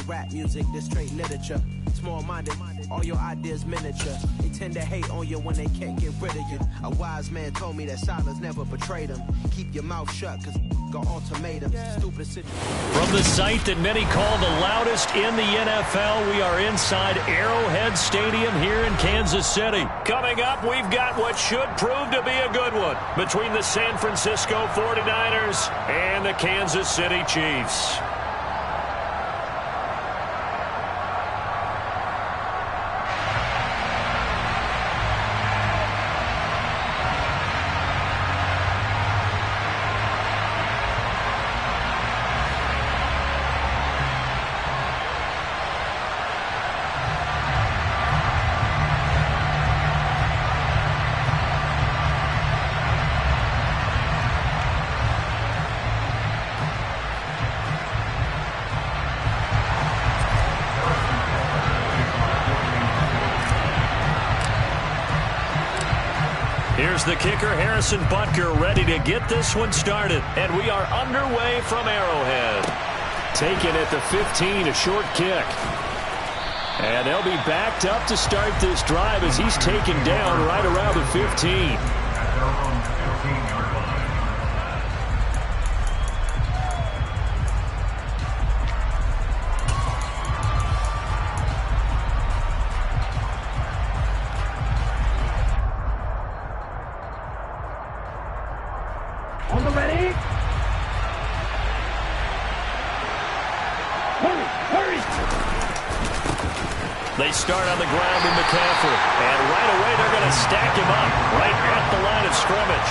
rap music, this straight literature. Small-minded, all your ideas miniature. They tend to hate on you when they can't get rid of you. A wise man told me that silence never betrayed him. Keep your mouth shut, cause got ultimatums. Stupid situation. From the site that many call the loudest in the NFL, we are inside Arrowhead Stadium here in Kansas City. Coming up, we've got what should prove to be a good one between the San Francisco 49ers and the Kansas City Chiefs. Here's the kicker, Harrison Butker, ready to get this one started. And we are underway from Arrowhead. Taken at the 15, a short kick. And they'll be backed up to start this drive as he's taken down right around the 15. They start on the ground with McCaffrey, and right away they're going to stack him up right at the line of scrimmage.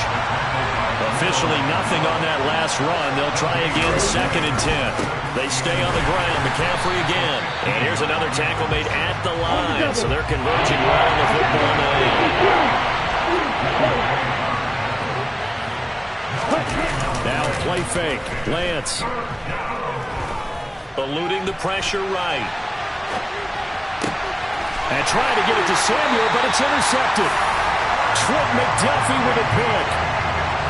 Officially nothing on that last run. They'll try again, 2nd and 10. They stay on the ground, McCaffrey again. And here's another tackle made at the line, so they're converging right on the football now. Now play fake, Lance. Eluding the pressure right. And trying to get it to Samuel, but it's intercepted. Trent McDuffie with a pick.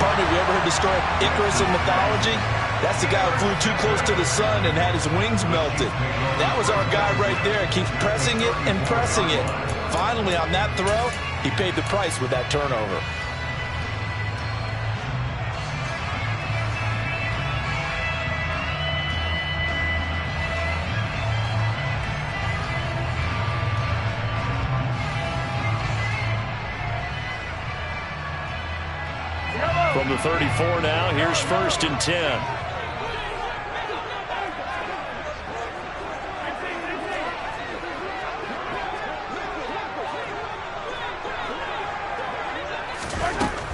Partner, have you ever heard the story of Icarus in mythology? That's the guy who flew too close to the sun and had his wings melted. That was our guy right there. Keeps pressing it and pressing it. Finally, on that throw, he paid the price with that turnover. From the 34 now, here's 1st and 10.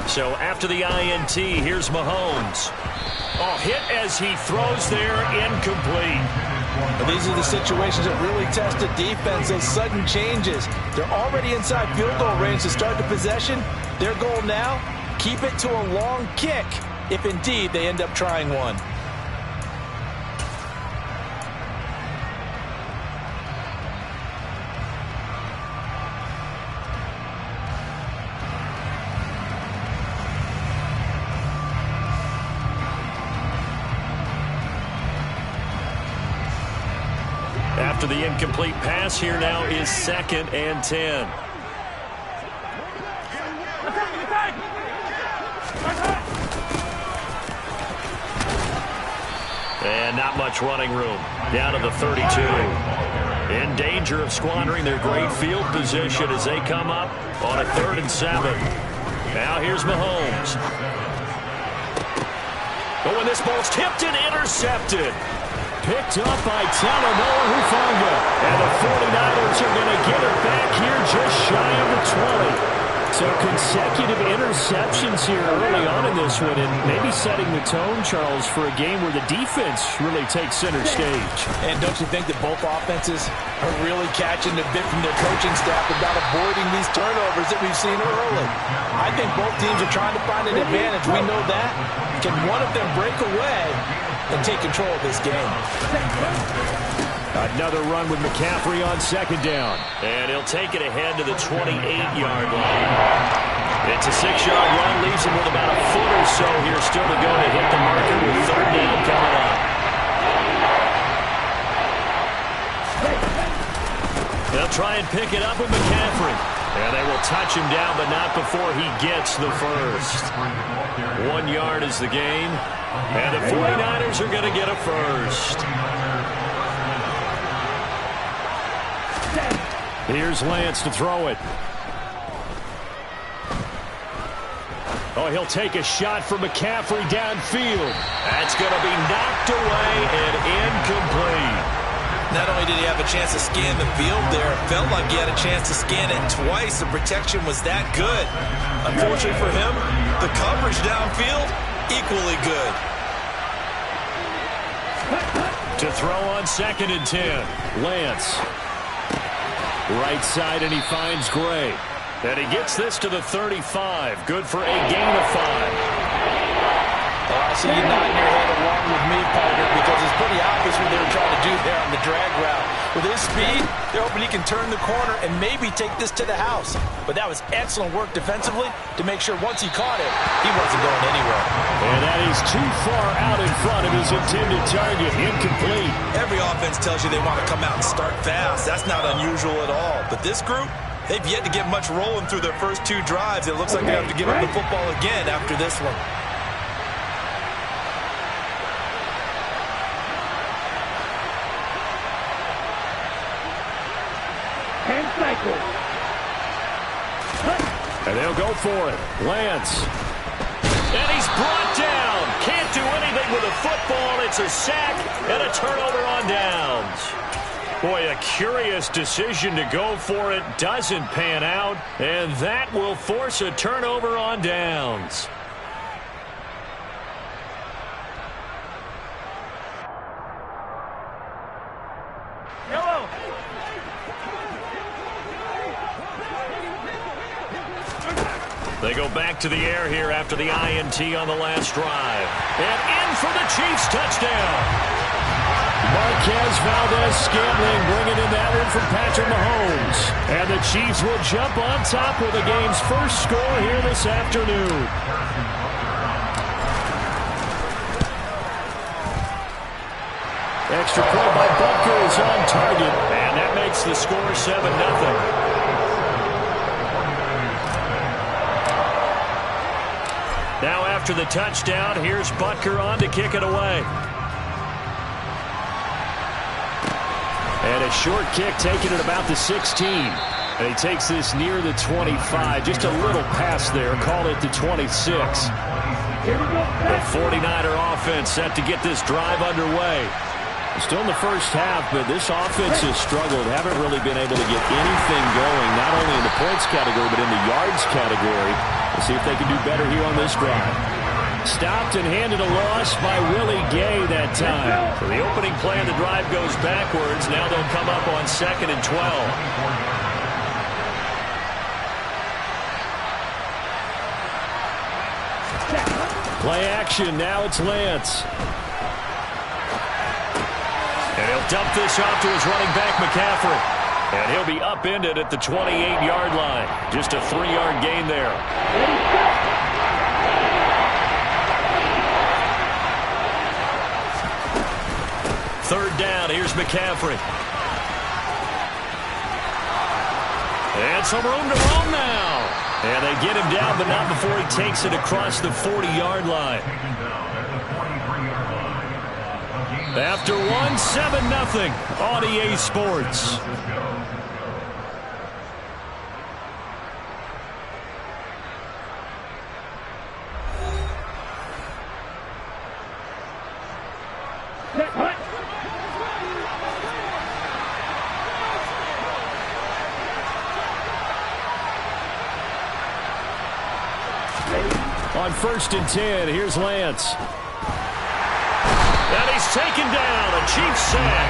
So after the INT, here's Mahomes. Oh, hit as he throws there, incomplete. These are the situations that really test the defense, those sudden changes. They're already inside field goal range to start the possession. Their goal now, keep it to a long kick, if indeed they end up trying one. After the incomplete pass, here now is 2nd and 10. And not much running room. Down to the 32. In danger of squandering their great field position as they come up on a 3rd and 7. Now here's Mahomes. Oh, and this ball's tipped and intercepted. Picked up by Talanoa Hufanga. And the 49ers are going to get it back here just shy of the 20. So consecutive interceptions here early on in this one, and maybe setting the tone, Charles, for a game where the defense really takes center stage. And don't you think that both offenses are really catching the bit from their coaching staff about avoiding these turnovers that we've seen early? I think both teams are trying to find an advantage. We know that. Can one of them break away and take control of this game? Another run with McCaffrey on 2nd down. And he'll take it ahead to the 28-yard line. It's a 6-yard run, leaves him with about a foot or so here still to go to hit the marker with 3rd down coming up. They'll try and pick it up with McCaffrey. And they will touch him down, but not before he gets the first. 1 yard is the gain. And the 49ers are going to get a first. Here's Lance to throw it. Oh, he'll take a shot for McCaffrey downfield. That's going to be knocked away and incomplete. Not only did he have a chance to scan the field there, it felt like he had a chance to scan it twice. The protection was that good. Unfortunately for him, the coverage downfield, equally good. To throw on 2nd and 10, Lance. Right side, and he finds Gray. And he gets this to the 35. Good for a gain of 5. Oh, I see you nodding your head along with me, partner, because it's pretty obvious what they were trying to do there on the drag route. With his speed, they're hoping he can turn the corner and maybe take this to the house. But that was excellent work defensively to make sure once he caught it, he wasn't going anywhere. And that is too far out in front of his intended target. Incomplete. Every offense tells you they want to come out and start fast. That's not unusual at all. But this group, they've yet to get much rolling through their first 2 drives. It looks like they have to give up the football again after this one. And they'll go for it. Lance. And he's brought down. Can't do anything with a football. It's a sack and a turnover on downs. Boy, a curious decision to go for it. Doesn't pan out. And that will force a turnover on downs. They go back to the air here after the INT on the last drive. And in for the Chiefs touchdown. Marquez Valdez-Scantling bringing in that one from Patrick Mahomes. And the Chiefs will jump on top with the game's first score here this afternoon. Extra point by Butker is on target. And that makes the score 7-0. Now after the touchdown, here's Butker on to kick it away. And a short kick taken at about the 16. And he takes this near the 25. Just a little pass there. Call it the 26. The 49er offense set to get this drive underway. Still in the first half, but this offense has struggled. Haven't really been able to get anything going, not only in the points category, but in the yards category. We'll see if they can do better here on this drive. Stopped and handed a loss by Willie Gay that time. So the opening play of the drive goes backwards. Now they'll come up on 2nd and 12. Play action. Now it's Lance. And he'll dump this off to his running back, McCaffrey. And he'll be upended at the 28-yard line. Just a 3-yard gain there. Third down, here's McCaffrey. And some room to roam now. And they get him down, but not before he takes it across the 40-yard line. After 7-0 on EA Sports. On 1st and 10, here's Lance. And he's taken down, a Chiefs sack.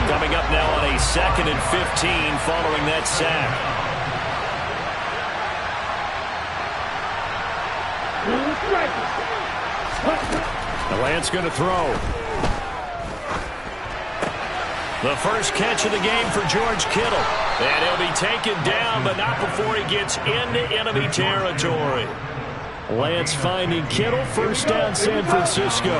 Coming up now on a 2nd and 15 following that sack. The Lance going to throw. The first catch of the game for George Kittle. And he'll be taken down, but not before he gets into enemy territory. Lance finding Kittle, first down San Francisco.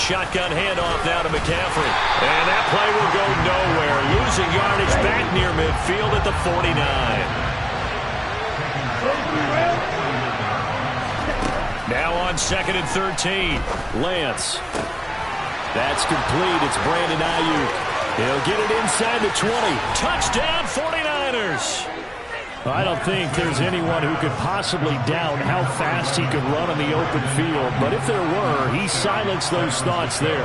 Shotgun handoff now to McCaffrey. And that play will go nowhere. Losing yardage back near midfield at the 49. Now on 2nd and 13. Lance. That's complete. It's Brandon Ayuk. He'll get it inside the 20. Touchdown 49ers. I don't think there's anyone who could possibly doubt how fast he could run on the open field. But if there were, he silenced those thoughts there.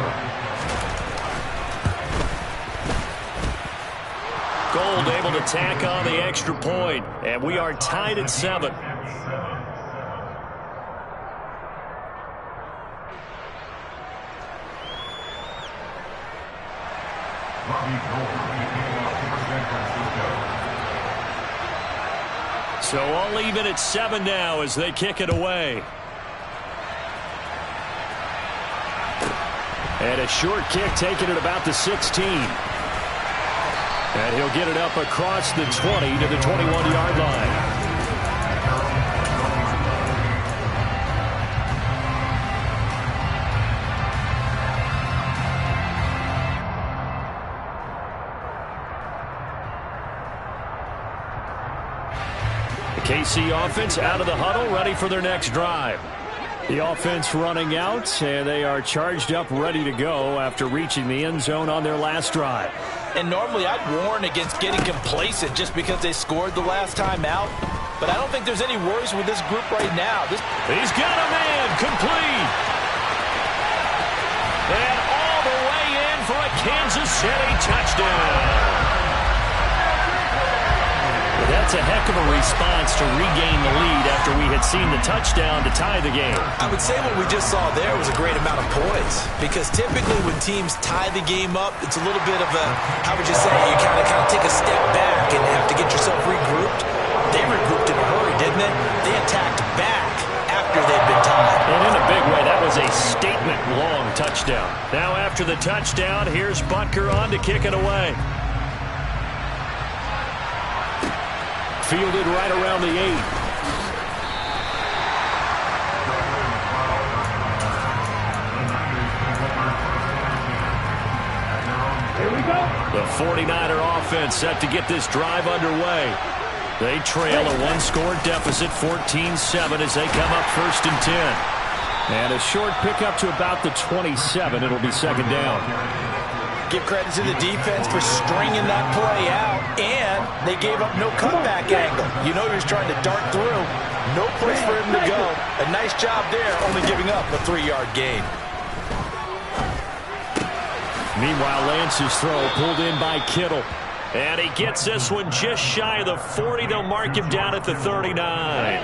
Gold able to tack on the extra point. And we are tied at 7. So all even at 7 now as they kick it away. And a short kick taken at about the 16. And he'll get it up across the 20 to the 21-yard line. KC offense out of the huddle, ready for their next drive. The offense running out, and they are charged up, ready to go after reaching the end zone on their last drive. And normally I'd warn against getting complacent just because they scored the last time out. But I don't think there's any worries with this group right now. He's got a man, complete. And all the way in for a Kansas City touchdown. That's a heck of a response to regain the lead after we had seen the touchdown to tie the game. I would say what we just saw there was a great amount of poise, because typically when teams tie the game up, it's a little bit of a, how would you say, you kind of take a step back and have to get yourself regrouped. They regrouped in a hurry, didn't they? They attacked back after they'd been tied. And in a big way, that was a statement-long touchdown. Now after the touchdown, here's Butker on to kick it away. Fielded right around the 8. Here we go. The 49er offense set to get this drive underway. They trail a one-score deficit, 14-7, as they come up 1st and 10. And a short pickup to about the 27. It'll be 2nd down. Give credit to the defense for stringing that play out, and they gave up no cutback angle. You know he was trying to dart through. No place for him to go. A nice job there, only giving up a 3-yard gain. Meanwhile, Lance's throw pulled in by Kittle. And he gets this one just shy of the 40. They'll mark him down at the 39.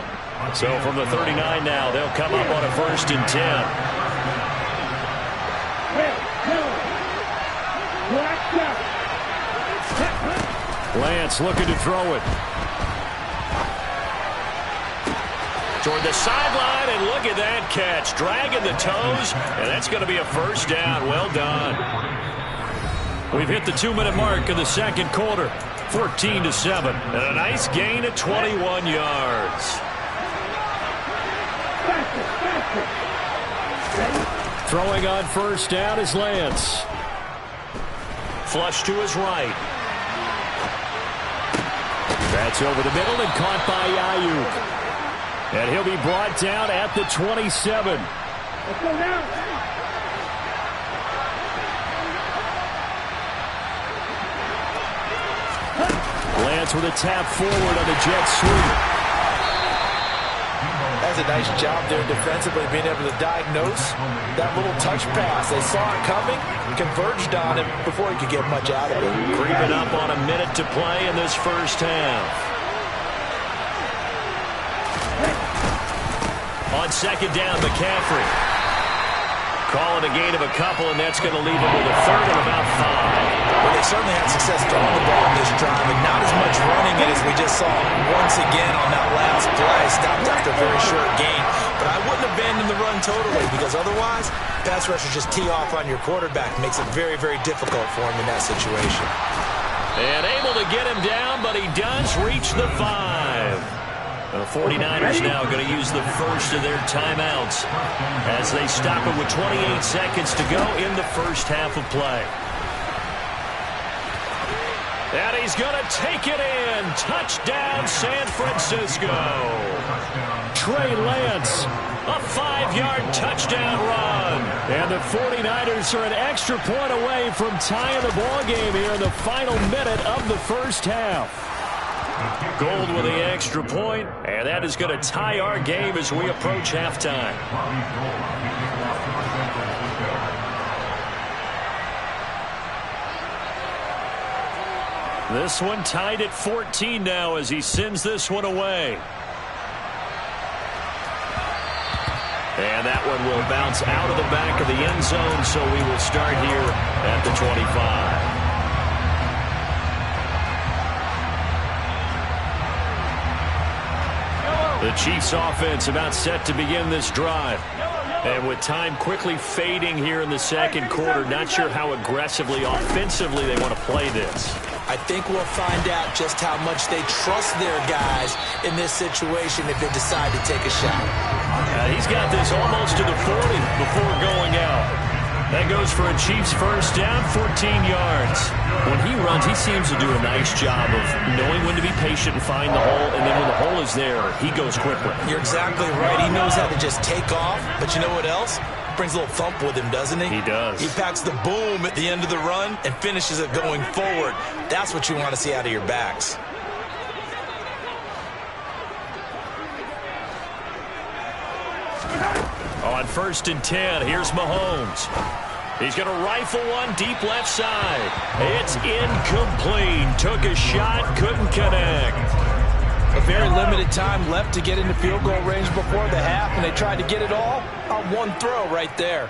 So from the 39 now, they'll come up on a 1st and 10. Lance looking to throw it. Toward the sideline, and look at that catch. Dragging the toes, and that's going to be a 1st down. Well done. We've hit the 2-minute mark of the 2nd quarter. 14-7. And a nice gain at 21 yards. Throwing on 1st down is Lance. Flush to his right. That's over the middle and caught by Ayuk. And he'll be brought down at the 27. Let's go now. Lance with a tap forward on the jet sweep. That's a nice job there defensively, being able to diagnose that little touch pass. They saw it coming, converged on him before he could get much out of it. Creeping up on a minute to play in this 1st half. On 2nd down, McCaffrey. Calling a gain of a couple, and that's going to leave him with a 3rd and about 5. Well, they certainly had success throwing the ball in this drive, and not as much running it as we just saw once again on that last play. Stopped after a very short gain. But I wouldn't abandon the run totally, because otherwise, pass rushers just tee off on your quarterback. Makes it very, very difficult for him in that situation. And able to get him down, but he does reach the 5. The 49ers now going to use the first of their timeouts as they stop it with 28 seconds to go in the first half of play. And he's going to take it in. Touchdown, San Francisco. Trey Lance, a 5-yard touchdown run. And the 49ers are an extra point away from tying the ball game here in the final minute of the first half. Gold with the extra point, and that is going to tie our game as we approach halftime. This one tied at 14 now as he sends this one away. And that one will bounce out of the back of the end zone, so we will start here at the 25. The Chiefs offense about set to begin this drive. And with time quickly fading here in the second quarter, not sure how aggressively, offensively they want to play this. I think we'll find out just how much they trust their guys in this situation if they decide to take a shot. He's got this almost to the 40 before going out. That goes for a Chiefs first down, 14 yards. When he runs, he seems to do a nice job of knowing when to be patient and find the hole, and then when the hole is there, he goes quickly. You're exactly right. He knows how to just take off, but you know what else? Brings a little thump with him, doesn't he? He does. He packs the boom at the end of the run and finishes it going forward. That's what you want to see out of your backs. On 1st and 10, here's Mahomes. He's going to rifle one deep left side. It's incomplete. Took a shot, couldn't connect. A very limited time left to get into field goal range before the half, and they tried to get it all on one throw right there.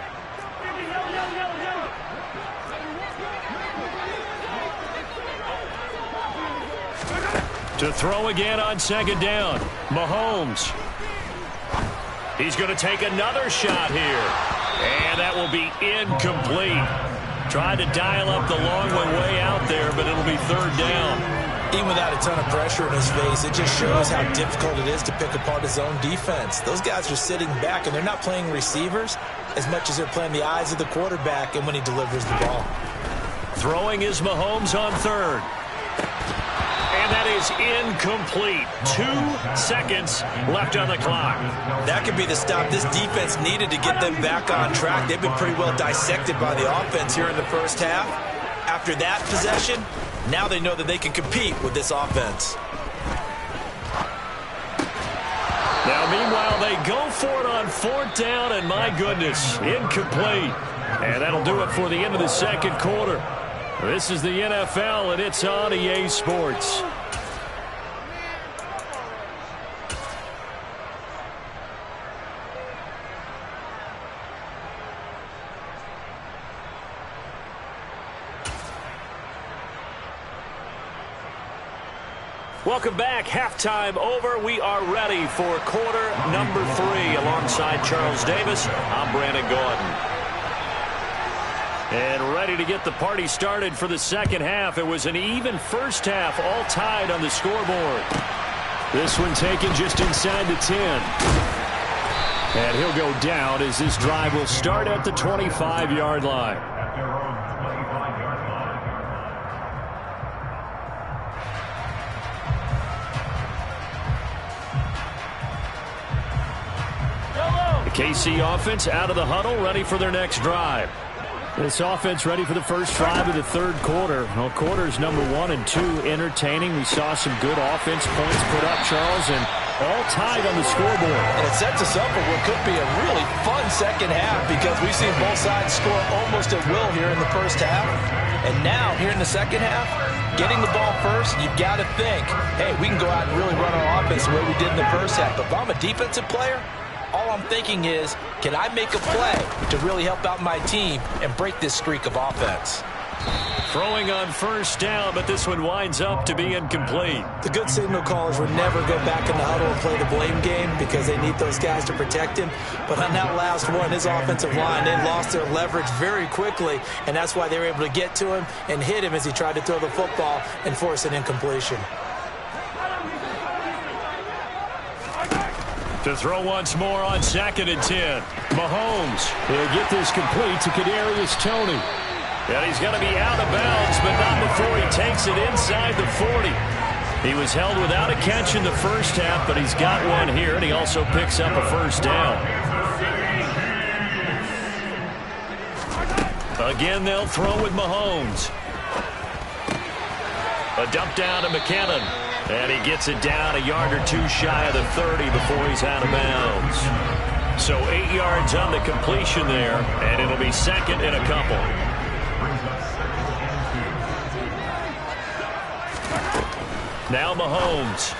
To throw again on 2nd down, Mahomes. He's going to take another shot here. And that will be incomplete. Tried to dial up the long way out there, but it'll be 3rd down. Even without a ton of pressure in his face, it just shows how difficult it is to pick apart his own defense. Those guys are sitting back, and they're not playing receivers as much as they're playing the eyes of the quarterback and when he delivers the ball. Throwing is Mahomes on 3rd. And that is incomplete. 2 seconds left on the clock. That could be the stop this defense needed to get them back on track. They've been pretty well dissected by the offense here in the first half. After that possession, now they know that they can compete with this offense. Now, meanwhile, they go for it on 4th down, and my goodness, incomplete. And that'll do it for the end of the second quarter. This is the NFL, and it's on EA Sports. Welcome back. Halftime over. We are ready for quarter number 3. Alongside Charles Davis, I'm Brandon Gordon. And ready to get the party started for the second half. It was an even first half, all tied on the scoreboard. This one taken just inside the 10. And he'll go down as this drive will start at the 25-yard line. The KC offense out of the huddle, ready for their next drive. This offense ready for the first drive of the third quarter. Well, quarters number 1 and 2 entertaining. We saw some good offense points put up, Charles, and all tied on the scoreboard. And it sets us up for what could be a really fun second half because we've seen both sides score almost at will here in the first half. And now, here in the second half, getting the ball first, you've got to think, hey, we can go out and really run our offense the way we did in the first half. But if I'm a defensive player, all I'm thinking is, can I make a play to really help out my team and break this streak of offense? Throwing on first down, but this one winds up to be incomplete. The good signal callers would never go back in the huddle and play the blame game because they need those guys to protect him. But on that last one, his offensive line, they lost their leverage very quickly, and that's why they were able to get to him and hit him as he tried to throw the football and force an incompletion. To throw once more on 2nd and 10. Mahomes. He'll get this complete to Kadarius Toney. And he's going to be out of bounds, but not before he takes it inside the 40. He was held without a catch in the first half, but he's got one here, and he also picks up a first down. Again, they'll throw with Mahomes. A dump down to McKinnon. And he gets it down a yard or two shy of the 30 before he's out of bounds. So 8 yards on the completion there, and it'll be 2nd and a couple. Now Mahomes.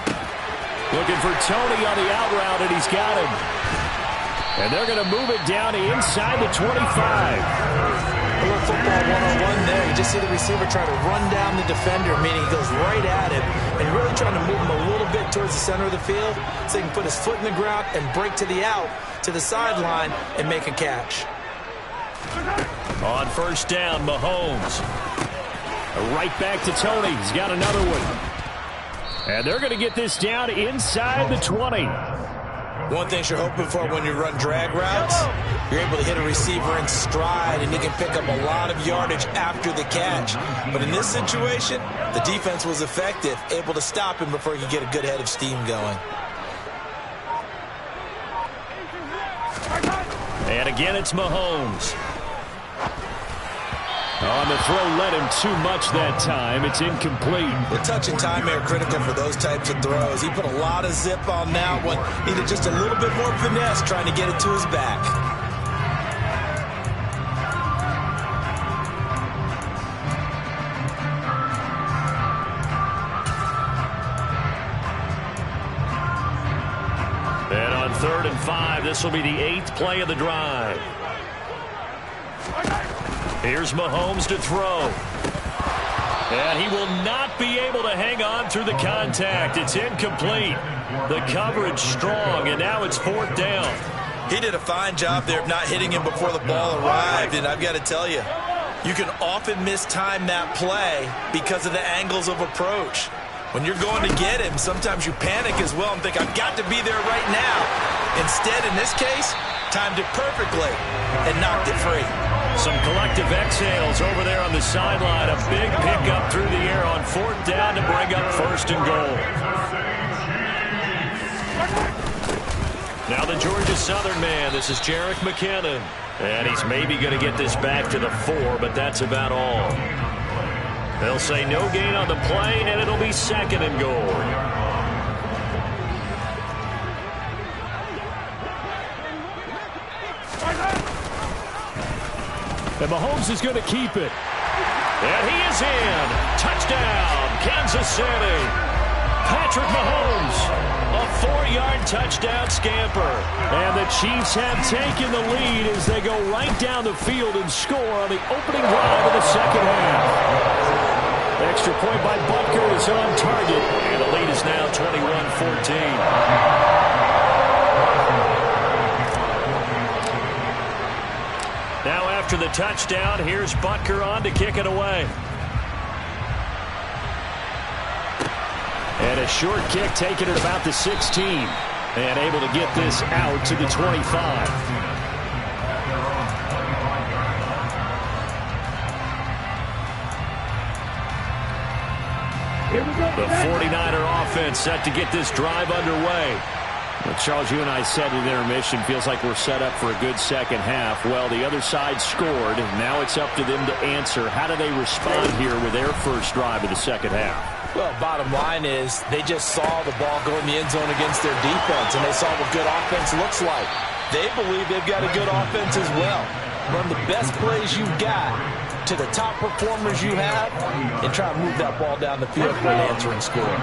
Looking for Toney on the out route, and he's got him. And they're going to move it down inside the 25. A little football one-on-one there. You just see the receiver try to run down the defender, meaning he goes right at him, and really trying to move him a little bit towards the center of the field so he can put his foot in the ground and break to the out, to the sideline, and make a catch. On first down, Mahomes. Right back to Toney. He's got another one. And they're going to get this down inside the 20. One thing you're hoping for when you run drag routes, you're able to hit a receiver in stride, and you can pick up a lot of yardage after the catch. But in this situation, the defense was effective, able to stop him before he could get a good head of steam going. And again, it's Mahomes. On the throw, led him too much that time. It's incomplete. The touch and time are critical for those types of throws. He put a lot of zip on that one. Needed just a little bit more finesse trying to get it to his back. And on 3rd and 5, this will be the 8th play of the drive. Here's Mahomes to throw. And he will not be able to hang on through the contact. It's incomplete. The coverage strong, and now it's 4th down. He did a fine job there of not hitting him before the ball arrived, and I've got to tell you, you can often mistime that play because of the angles of approach. When you're going to get him, sometimes you panic as well and think, I've got to be there right now. Instead, in this case, timed it perfectly and knocked it free. Some collective exhales over there on the sideline. A big pickup through the air on 4th down to bring up 1st and goal. Now the Georgia Southern man. This is Jerick McKinnon. And he's maybe going to get this back to the 4, but that's about all. They'll say no gain on the play, and it'll be 2nd and goal. And Mahomes is going to keep it. And he is in. Touchdown, Kansas City. Patrick Mahomes, a 4-yard touchdown scamper. And the Chiefs have taken the lead as they go right down the field and score on the opening drive of the second half. Extra point by Butker is on target. And the lead is now 21-14. Now after the touchdown, here's Butker on to kick it away. And a short kick taken at about the 16. And able to get this out to the 25. The 49er offense set to get this drive underway. Well, Charles, you and I said in intermission, feels like we're set up for a good second half. Well, the other side scored. Now it's up to them to answer. How do they respond here with their first drive of the second half? Well, bottom line is they just saw the ball go in the end zone against their defense, and they saw what good offense looks like. They believe they've got a good offense as well. Run the best plays you've got to the top performers you have and try to move that ball down the field for an answering score.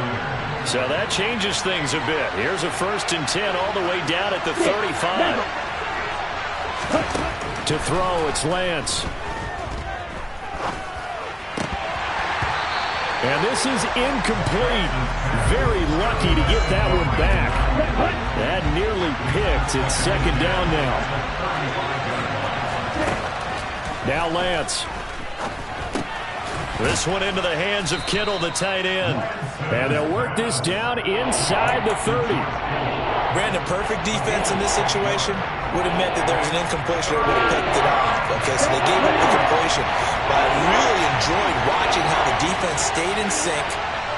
So that changes things a bit. Here's a 1st and 10 all the way down at the 35. To throw, it's Lance. And this is incomplete. Very lucky to get that one back. That nearly picked. It's 2nd down now. Now Lance. This one into the hands of Kittle, the tight end. And they'll work this down inside the 30. Brandon, perfect defense in this situation would have meant that there was an incompletion or would have picked it off. Okay, so they gave up the completion. But I really enjoyed watching how the defense stayed in sync,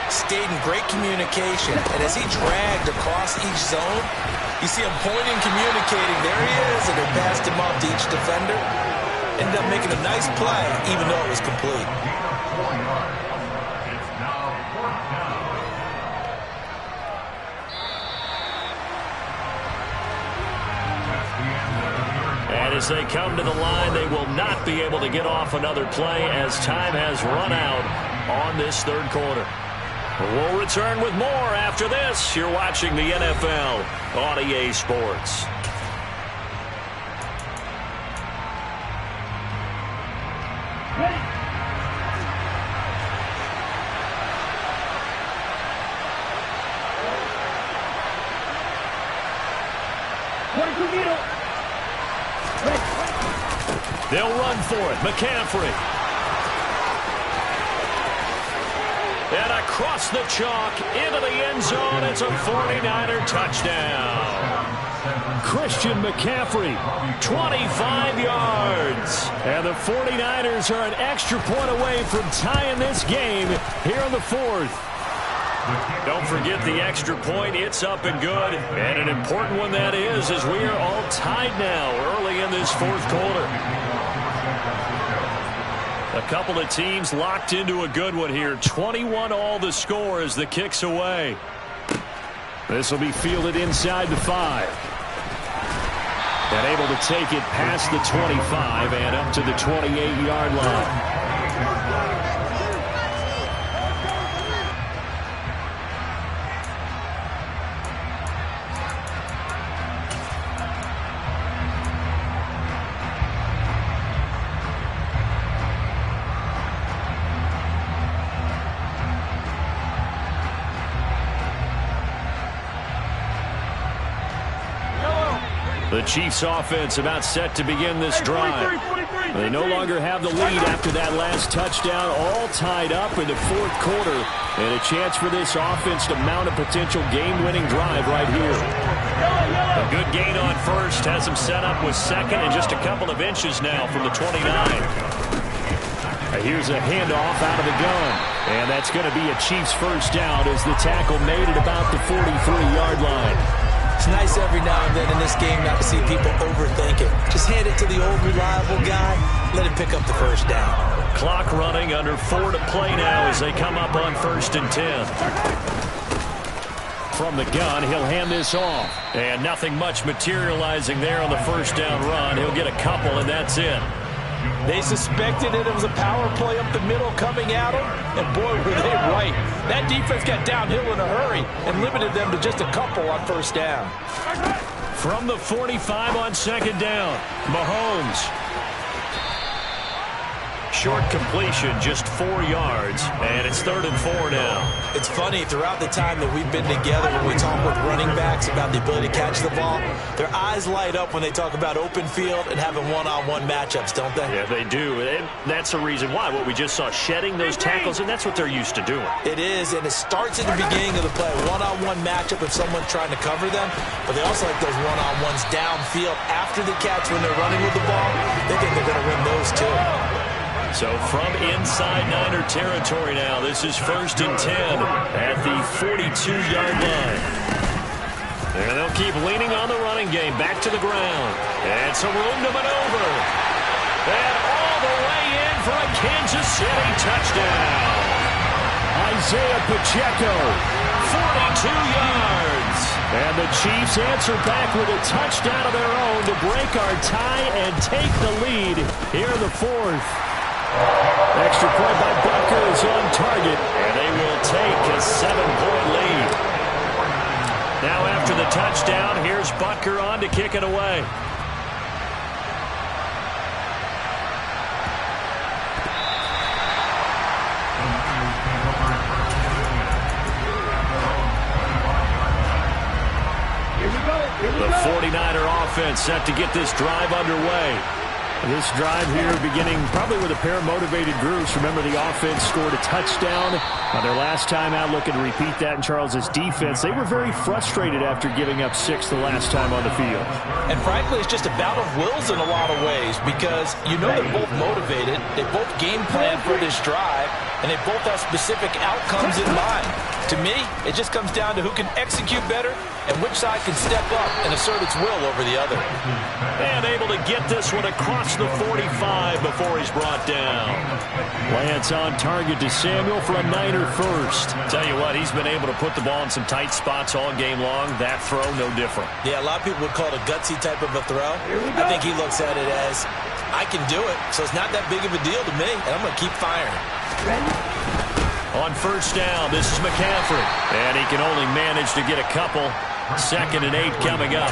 stayed in great communication, and as he dragged across each zone, you see him pointing, communicating. There he is, and they passed him off to each defender. Ended up making a nice play, even though it was complete. And as they come to the line, they will not be able to get off another play as time has run out on this third quarter. We'll return with more after this. You're watching the NFL on EA Sports. Ready. They'll run for it. McCaffrey. And across the chalk into the end zone. It's a 49er touchdown. Christian McCaffrey, 25 yards. And the 49ers are an extra point away from tying this game here in the fourth. Don't forget the extra point. It's up and good. And an important one that is, as we are all tied now early in this fourth quarter. A couple of teams locked into a good one here. 21 all the score as the kick's away. This will be fielded inside the 5. And able to take it past the 25 and up to the 28-yard line. The Chiefs offense about set to begin this drive. They no longer have the lead after that last touchdown, all tied up in the fourth quarter, and a chance for this offense to mount a potential game-winning drive right here. A good gain on first has them set up with second and just a couple of inches now from the 29. Here's a handoff out of the gun, and that's going to be a Chiefs first down as the tackle made at about the 43-yard line. It's nice every now and then in this game not to see people overthink it. Just hand it to the old reliable guy. Let him pick up the first down. Clock running, under 4 to play now as they come up on 1st and 10. From the gun, he'll hand this off. And nothing much materializing there on the first down run. He'll get a couple, and that's it. They suspected it was a power play up the middle coming at them, and boy, were they right. That defense got downhill in a hurry and limited them to just a couple on first down. From the 45 on second down, Mahomes. Short completion, just 4 yards, and it's 3rd and 4 now. It's funny, throughout the time that we've been together, when we talk with running backs about the ability to catch the ball, their eyes light up when they talk about open field and having one-on-one matchups, don't they? Yeah, they do. And that's the reason why. What we just saw, shedding those tackles, and that's what they're used to doing. It is, and it starts at the beginning of the play. One-on-one matchup if someone's trying to cover them, but they also like those one-on-ones downfield after the catch when they're running with the ball. They think they're going to win those too. So from inside Niner territory now, this is 1st and 10 at the 42-yard line. And they'll keep leaning on the running game, back to the ground. And some room to maneuver. And all the way in for a Kansas City touchdown. Isaiah Pacheco, 42 yards. And the Chiefs answer back with a touchdown of their own to break our tie and take the lead here in the fourth. Extra point by Butker is on target, and they will take a 7-point lead. Now after the touchdown, here's Butker on to kick it away. Here we go. The 49er offense set to get this drive underway. This drive here beginning probably with a pair of motivated groups. Remember, the offense scored a touchdown on their last time out, looking to repeat that in Charles's defense. They were very frustrated after giving up 6 the last time on the field. And frankly, it's just a bout of wills in a lot of ways because you know they're both motivated, they both game plan for this drive, and they both have specific outcomes in mind. To me, it just comes down to who can execute better and which side can step up and assert its will over the other. And able to get this one across the 45 before he's brought down. Lance on target to Samuel for a Niner first. Tell you what, he's been able to put the ball in some tight spots all game long. That throw, no different. Yeah, a lot of people would call it a gutsy type of a throw. I think he looks at it as, I can do it, so it's not that big of a deal to me, and I'm going to keep firing. On first down, this is McCaffrey. And he can only manage to get a couple. 2nd and 8 coming up.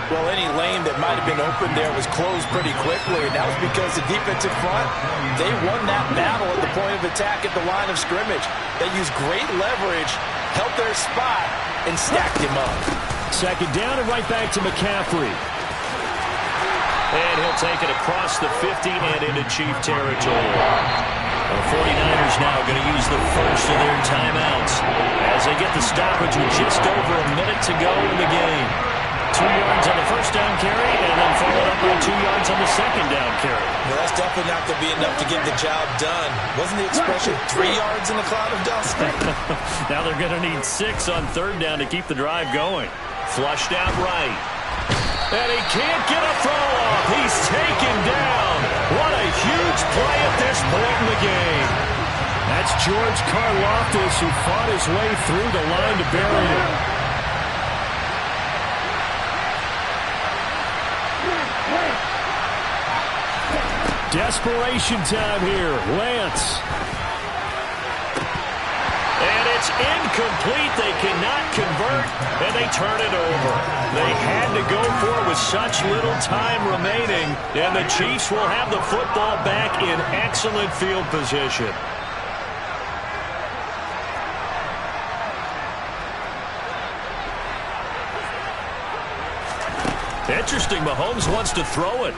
Well, any lane that might have been open there was closed pretty quickly, and that was because the defensive front, they won that battle at the point of attack at the line of scrimmage. They used great leverage, held their spot, and stacked him up. 2nd down and right back to McCaffrey. And he'll take it across the 50 and into Chief territory. The 49ers now going to use the first of their timeouts as they get the stoppage with just over a minute to go in the game. 2 yards on the first down carry and then followed up by 2 yards on the second down carry. Well, that's definitely not going to be enough to get the job done. Wasn't the expression 3 yards in a cloud of dust? Now they're going to need 6 on 3rd down to keep the drive going. Flushed out right. And he can't get a throw off. He's taken down. What a huge play at this point in the game. That's George Karlaftis who fought his way through the line to bury him. Desperation time here. Lance. And it's incomplete. They cannot convert, and they turn it over. They had to go for it with such little time remaining, and the Chiefs will have the football back in excellent field position. Interesting, Mahomes wants to throw it.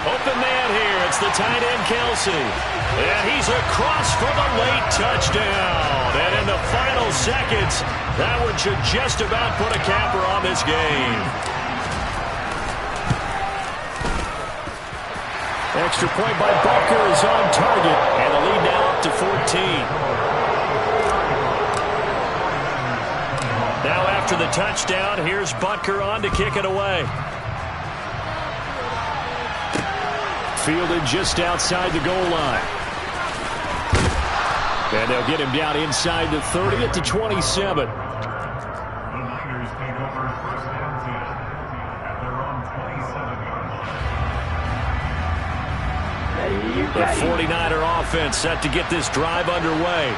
Open man here. It's the tight end, Kelsey. And he's across for the late touchdown. And in the final seconds, that one should just about put a capper on this game. Extra point by Butker is on target. And the lead now up to 14. Now after the touchdown, here's Butker on to kick it away. Fielded just outside the goal line. And they'll get him down inside the 30 at the 27. The 49er offense set to get this drive underway.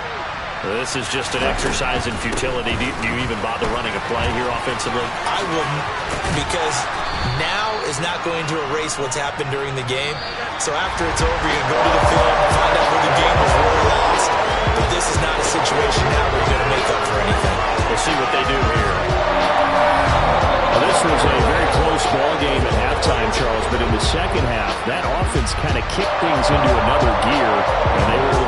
This is just an exercise in futility. Do you even bother running a play here offensively? I wouldn't, because now is not going to erase what's happened during the game. So after it's over, you go to the field and find out where the game was won or lost. But this is not a situation now where you're going to make up for anything. We'll see what they do here. Well, this was a very close ball game at halftime, Charles, but in the second half, that offense kind of kicked things into another gear, and they were able to